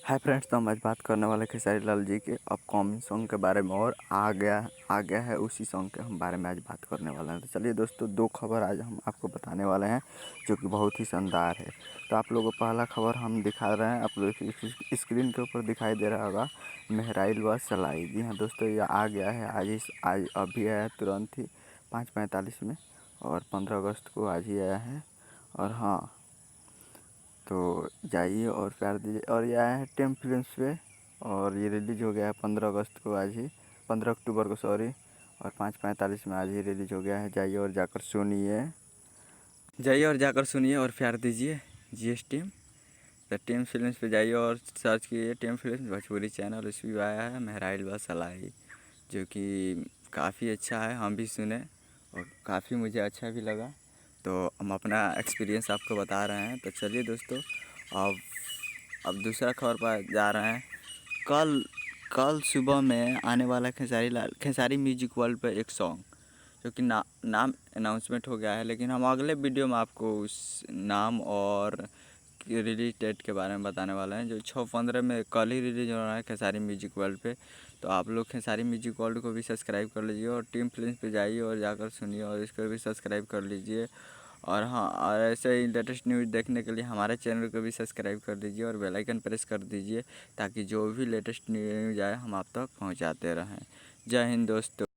Hi friends, तो हम आज बात करने वाले खेसारी लाल जी के अपकमिंग सॉन्ग के बारे में और आ गया है उसी सॉन्ग के हम बारे में आज बात करने वाले हैं। तो चलिए दोस्तों, दो खबर आज हम आपको बताने वाले हैं जो कि बहुत ही शानदार है। तो आप लोगों को पहला खबर हम दिखा रहे हैं, आप लोग स्क्रीन के ऊपर दिखाई दे रहा होगा, महराइल व सलाई। जी हाँ दोस्तों, ये आ गया है आज अभी आया है, तुरंत ही 5:45 में, और 15 अगस्त को आज ही आया है। और हाँ, तो जाइए और प्यार दीजिए। और ये आया है टेम फिल्म्स पे, और ये रिलीज़ हो गया है 15 अगस्त को, आज ही 15 अक्टूबर को सॉरी, और 5:45 में आज ही रिलीज़ हो गया है। जाइए और जाकर सुनिए और प्यार दीजिए। GS team, the team films पे जाइए और सर्च कीजिए टीम फिल्म्स भोजपुरी चैनल। उस भी आया है महराइल व सलाई, जो कि काफ़ी अच्छा है। हम भी सुने और काफ़ी मुझे अच्छा भी लगा, तो हम अपना एक्सपीरियंस आपको बता रहे हैं। तो चलिए दोस्तों, अब दूसरा खबर पर जा रहे हैं। कल कल सुबह में आने वाला खेसारी म्यूजिक वर्ल्ड पे एक सॉन्ग, जो कि नाम अनाउंसमेंट हो गया है, लेकिन हम अगले वीडियो में आपको उस नाम और रिलीज डेट के बारे में बताने वाले हैं, जो 6/15 में कल ही रिलीज हो रहा है खेसारी म्यूजिक वर्ल्ड पे। तो आप लोग खेसारी म्यूजिक वर्ल्ड को भी सब्सक्राइब कर लीजिए और टीम फिल्म्स पे जाइए और जाकर सुनिए और इसको भी सब्सक्राइब कर लीजिए। और हाँ, और ऐसे ही लेटेस्ट न्यूज़ देखने के लिए हमारे चैनल को भी सब्सक्राइब कर दीजिए और बेल आइकन प्रेस कर दीजिए, ताकि जो भी लेटेस्ट न्यूज़ आए हम आप तक पहुँचाते रहें। जय हिंद दोस्तों।